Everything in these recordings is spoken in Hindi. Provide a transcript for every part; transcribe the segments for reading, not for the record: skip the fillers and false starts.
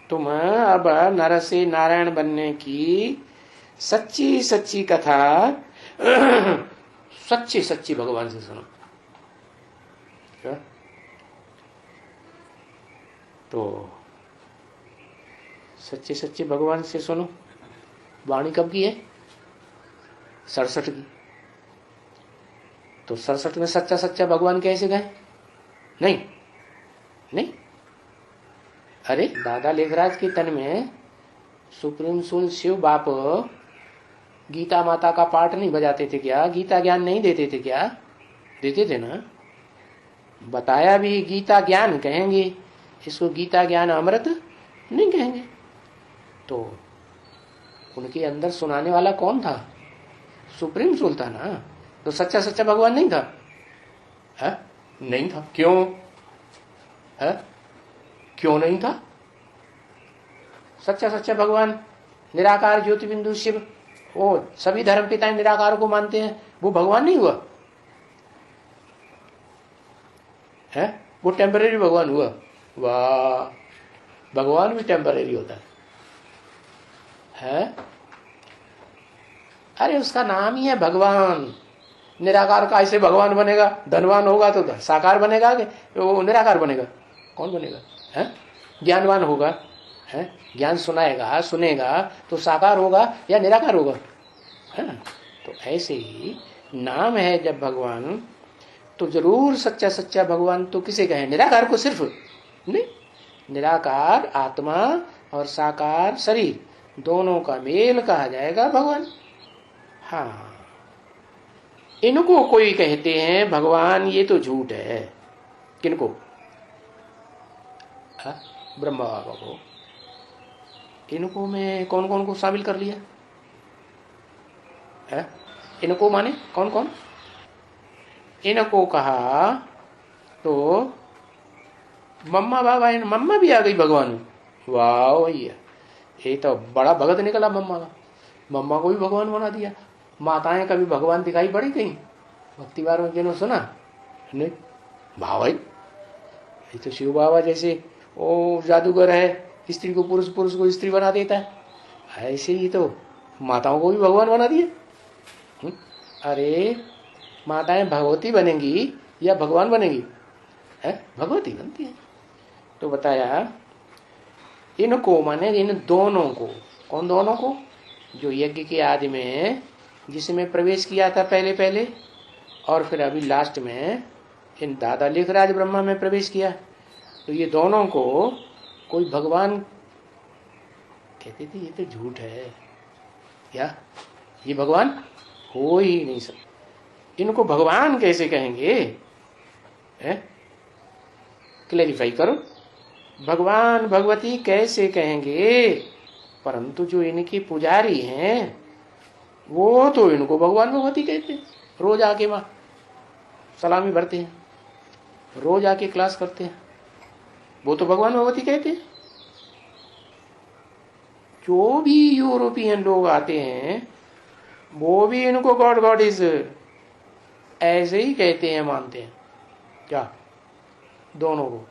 तुम अब नर से नारायण बनने की सच्ची सच्ची कथा सच्ची सच्ची भगवान से सुनो। क्या? तो सच्चे सच्चे भगवान से सुनो। वाणी कब की है? 67 की। तो 67 में सच्चा सच्चा भगवान कैसे गए? नहीं नहीं, अरे दादा लेखराज के तन में सुप्रीम सोल शिव बाप गीता माता का पाठ नहीं बजाते थे क्या? गीता ज्ञान नहीं देते थे क्या? देते थे ना। बताया भी गीता ज्ञान कहेंगे, इसको गीता ज्ञान अमृत नहीं कहेंगे। तो उनके अंदर सुनाने वाला कौन था? सुप्रीम सोल था ना। तो सच्चा सच्चा भगवान नहीं था? है? नहीं था। क्यों है? क्यों नहीं था? सच्चा सच्चा भगवान निराकार ज्योति बिंदु शिव, वो सभी धर्म पिता निराकार को मानते हैं, वो भगवान नहीं हुआ है? वो टेम्परेरी भगवान हुआ। वाह, भगवान भी टेम्परेरी होता है? अरे उसका नाम ही है भगवान। निराकार का ऐसे भगवान बनेगा? धनवान होगा तो साकार बनेगा कि वो निराकार बनेगा? कौन बनेगा? है? ज्ञानवान होगा है, ज्ञान सुनाएगा सुनेगा तो साकार होगा या निराकार होगा? है ना? तो ऐसे ही नाम है जब भगवान, तो जरूर सच्चा सच्चा भगवान तो किसे कहे? निराकार को सिर्फ नहीं, निराकार आत्मा और साकार शरीर दोनों का मेल कहा जाएगा भगवान। हाँ, इनको कोई कहते हैं भगवान, ये तो झूठ है। किनको? ब्रह्मा बाबा को। इनको में कौन कौन को शामिल कर लिया है? इनको माने कौन कौन? इनको कहा तो मम्मा बाबा, मम्मा भी आ गई भगवान में। वाह भैया, ये तो बड़ा भगत निकला मम्मा का। मम्मा को भी भगवान बना दिया। माताएं कभी भगवान दिखाई पड़ी कहीं भक्ति बार में? जिन्होंने सुना नहीं? भाई ये तो शिव बाबा जैसे ओ जादूगर है, स्त्री को पुरुष, पुरुष को स्त्री बना देता है। ऐसे ही तो माताओं को भी भगवान बना दिया। अरे माताएं भगवती बनेंगी या भगवान बनेंगी? है? भगवती बनती है। तो बताया इनको माने इन दोनों को। कौन दोनों को? जो यज्ञ के आदि में जिसमें प्रवेश किया था पहले पहले, और फिर अभी लास्ट में इन दादा लेखराज ब्रह्मा में प्रवेश किया। तो ये दोनों को कोई भगवान कहते थे। ये तो झूठ है। क्या ये भगवान हो ही नहीं सकता? इनको भगवान कैसे कहेंगे? क्लैरिफाई करो, भगवान भगवती कैसे कहेंगे? परंतु जो इनके पुजारी हैं वो तो इनको भगवान भगवती कहते हैं। रोज आके वहां सलामी भरते हैं, रोज आके क्लास करते हैं, वो तो भगवान भगवती कहते हैं। जो भी यूरोपियन लोग आते हैं वो भी इनको गॉड गॉड इज ऐसे ही कहते हैं, मानते हैं। क्या? दोनों को।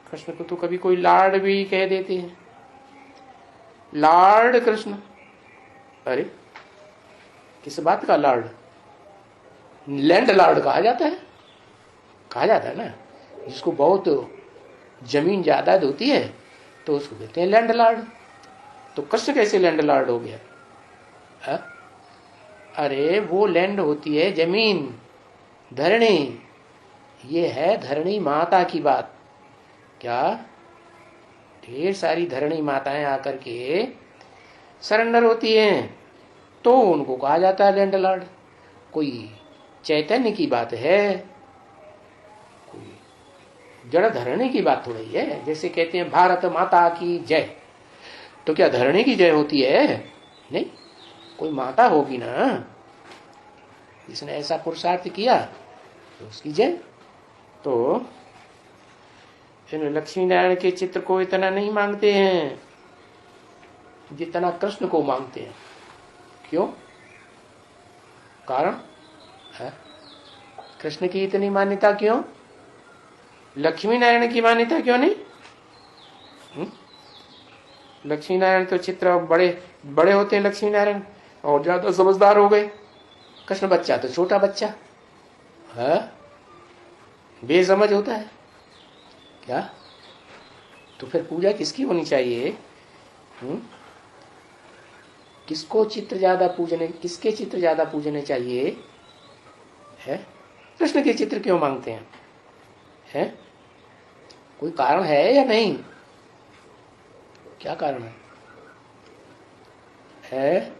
कृष्ण को तो कभी कोई लॉर्ड भी कह देते हैं, लॉर्ड कृष्ण। अरे किस बात का लॉर्ड? लैंड लॉर्ड कहा जाता है, कहा जाता है ना। जिसको बहुत जमीन जायदाद होती है तो उसको कहते हैं लैंड लॉर्ड। तो कृष्ण कैसे लैंड लॉर्ड हो गया? है? अरे वो लैंड होती है जमीन, धरणी। ये है धरणी माता की बात। क्या? ढेर सारी धरणी माताएं आकर के सरेंडर होती हैं तो उनको कहा जाता है लैंड लॉर्ड। कोई चैतन्य की बात है, कोई जड़ धरणी की बात थोड़ी है। जैसे कहते हैं भारत माता की जय, तो क्या धरणी की जय होती है? नहीं, कोई माता होगी ना जिसने ऐसा पुरुषार्थ किया तो उसकी जय। तो इन लक्ष्मी नारायण के चित्र को इतना नहीं मांगते हैं जितना कृष्ण को मांगते हैं। क्यों? कारण है कृष्ण की इतनी मान्यता क्यों? लक्ष्मी नारायण की मान्यता क्यों नहीं? लक्ष्मी नारायण तो चित्र बड़े बड़े होते हैं, लक्ष्मी नारायण और ज्यादा समझदार हो गए। कृष्ण बच्चा तो छोटा बच्चा है, बेसमझ होता है क्या? तो फिर पूजा किसकी होनी चाहिए? किसको चित्र ज्यादा पूजने, किसके चित्र ज्यादा पूजने चाहिए? है कृष्ण के चित्र क्यों मांगते हैं? है कोई कारण है या नहीं? क्या कारण है?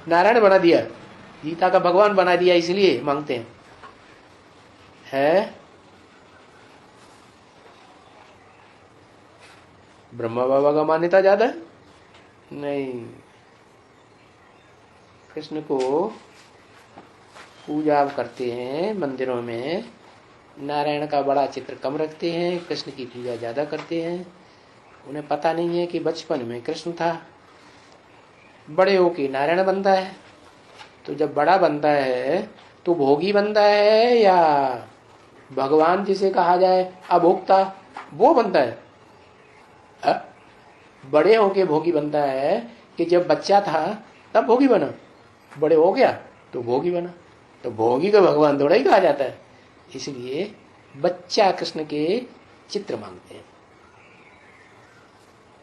नारायण बना दिया, गीता का भगवान बना दिया, इसलिए मांगते हैं। है ब्रह्मा बाबा का मान्यता ज्यादा है? नहीं, कृष्ण को पूजा करते हैं मंदिरों में, नारायण का बड़ा चित्र कम रखते हैं, कृष्ण की पूजा ज्यादा करते हैं। उन्हें पता नहीं है कि बचपन में कृष्ण था, बड़े होके नारायण बनता है। तो जब बड़ा बनता है तो भोगी बनता है या भगवान जिसे कहा जाए अभोक्ता, वो बनता है? बड़े होके भोगी बनता है कि जब बच्चा था तब भोगी बना, बड़े हो गया तो भोगी बना। तो भोगी को भगवान थोड़ा ही कहा जाता है। इसलिए बच्चा कृष्ण के चित्र मांगते हैं,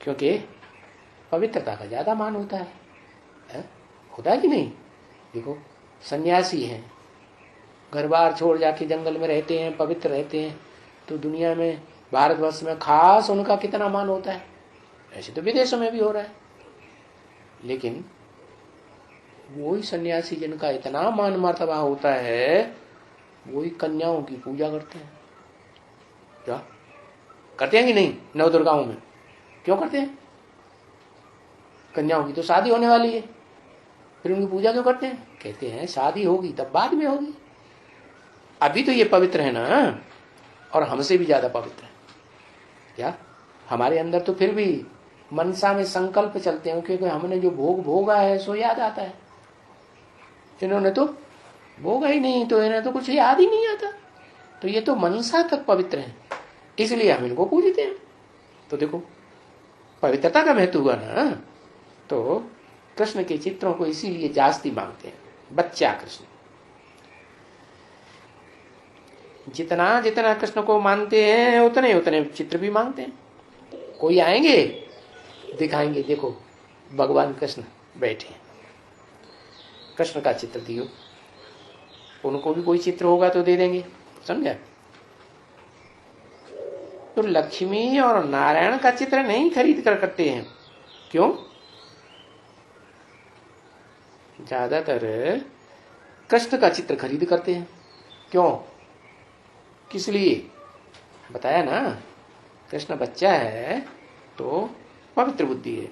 क्योंकि पवित्रता का ज्यादा मान होता है? होता है कि नहीं? देखो सन्यासी हैं, घर बार छोड़ जाके जंगल में रहते हैं, पवित्र रहते हैं, तो दुनिया में भारतवर्ष में खास उनका कितना मान होता है। ऐसे तो विदेशों में भी हो रहा है, लेकिन वही सन्यासी जिनका इतना मान मर्तबा होता है, वही कन्याओं की पूजा करते हैं। क्या करते हैं कि नहीं? नवदुर्गाओं में क्यों करते हैं? कन्याओं की तो शादी होने वाली है, फिर उनकी पूजा क्यों करते हैं? कहते हैं शादी होगी तब बाद में होगी, अभी तो ये पवित्र है ना, और हमसे भी ज्यादा पवित्र है। क्या हमारे अंदर तो फिर भी मनसा में संकल्प चलते हैं, क्योंकि हमने जो भोग भोगा है सो याद आता है। इन्होंने तो भोगा ही नहीं, तो इन्हें तो कुछ याद ही नहीं आता। तो ये तो मनसा तक पवित्र है, इसलिए हम इनको पूजते हैं। तो देखो पवित्रता का महत्व हुआ ना। तो कृष्ण के चित्रों को इसीलिए जास्ती मांगते हैं, बच्चा कृष्ण। जितना जितना कृष्ण को मानते हैं उतने उतने चित्र भी मांगते हैं। कोई आएंगे दिखाएंगे, देखो भगवान कृष्ण बैठे, कृष्ण का चित्र दियो, उनको भी कोई चित्र होगा तो दे देंगे, समझा? तो लक्ष्मी और नारायण का चित्र नहीं खरीद कर करते हैं। क्यों? ज्यादातर कृष्ण का चित्र खरीद करते हैं। क्यों? किस लिए? बताया ना, कृष्ण बच्चा है तो पवित्र बुद्धि है,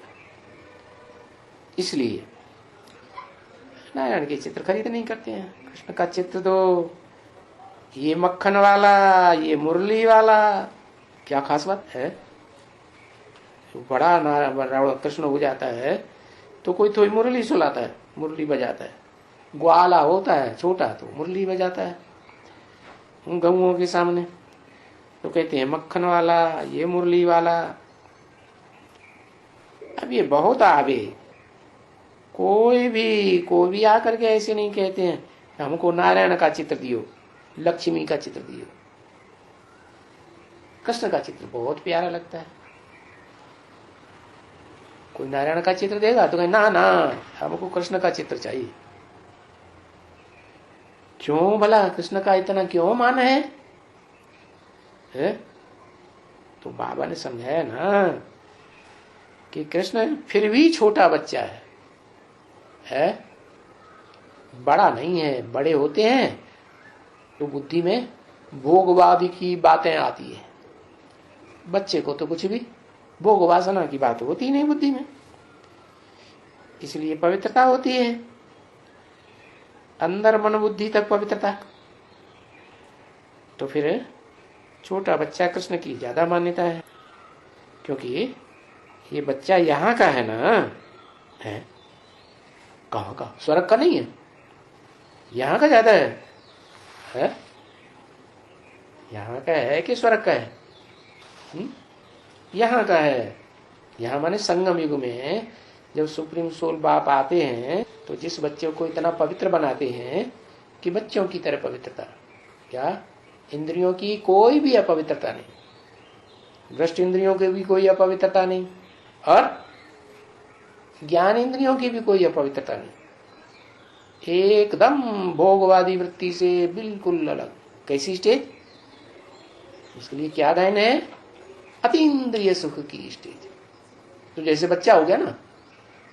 इसलिए नारायण के चित्र खरीद नहीं करते हैं। कृष्ण का चित्र तो ये मक्खन वाला, ये मुरली वाला, क्या खास बात है? बड़ा नारायण कृष्ण हो जाता है तो कोई थोड़ी मुरली सुलाता है, मुरली बजाता है। ग्वाला होता है छोटा तो मुरली बजाता है गऊओं के सामने, तो कहते हैं मक्खन वाला, ये मुरली वाला। अब ये बहुत आवे, कोई भी आकर के ऐसे नहीं कहते हैं हमको नारायण का चित्र दियो, लक्ष्मी का चित्र दियो। कृष्ण का चित्र बहुत प्यारा लगता है। कोई नारायण का चित्र देगा तो कहे ना ना, हमको कृष्ण का चित्र चाहिए। क्यों भला? कृष्ण का इतना क्यों मान है? तो बाबा ने समझाया ना कि कृष्ण फिर भी छोटा बच्चा है, बड़ा नहीं है। बड़े होते हैं तो बुद्धि में भोगवादी की बातें आती है, बच्चे को तो कुछ भी भोग वासना की बात होती नहीं बुद्धि में, इसलिए पवित्रता होती है अंदर मन बुद्धि तक पवित्रता। तो फिर छोटा बच्चा कृष्ण की ज्यादा मान्यता है, क्योंकि ये बच्चा यहाँ का है ना, है कहाँ का? स्वर्ग का नहीं है, यहाँ का ज्यादा है। है? यहाँ का है कि स्वर्ग का है? यहाँ का है। यहाँ माने संगम युग में जब सुप्रीम सोल बाप आते हैं तो जिस बच्चे को इतना पवित्र बनाते हैं कि बच्चों की तरह पवित्रता, क्या इंद्रियों की कोई भी अपवित्रता नहीं, दृष्ट इंद्रियों की भी कोई अपवित्रता नहीं, और ज्ञान इंद्रियों की भी कोई अपवित्रता नहीं, एकदम भोगवादी वृत्ति से बिल्कुल अलग। कैसी स्टेज? इसके लिए क्या गायन है? अतीन्द्रिय सुख की स्टेज। तो जैसे बच्चा हो गया ना,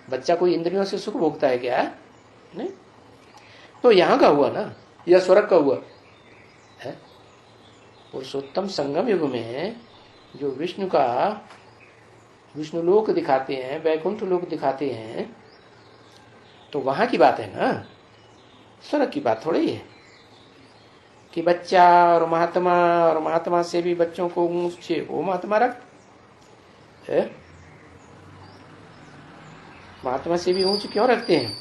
बच्चा कोई इंद्रियों से सुख भोगता है क्या? नहीं। तो यहां का हुआ ना, या स्वर्ग का हुआ है? पुरुषोत्तम संगम युग में जो विष्णु का विष्णु लोक दिखाते हैं, वैकुंठ लोक दिखाते हैं, तो वहां की बात है ना, स्वर्ग की बात थोड़ी है कि बच्चा और महात्मा से भी बच्चों को ऊंचे वो महात्मा रख है? महात्मा से भी ऊंच क्यों रखते हैं?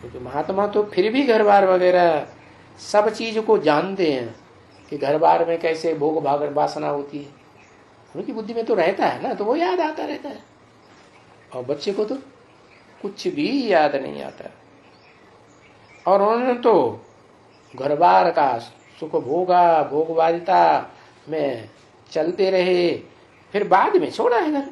क्योंकि महात्मा तो फिर भी घर बार वगैरह सब चीज को जानते हैं कि घर बार में कैसे भोग भाग वासना होती है, उनकी बुद्धि में तो रहता है ना, तो वो याद आता रहता है। और बच्चे को तो कुछ भी याद नहीं आता, और उन्होंने तो घर बार का सुख भोगा, भोगवादिता में चलते रहे, फिर बाद में छोड़ा है घर।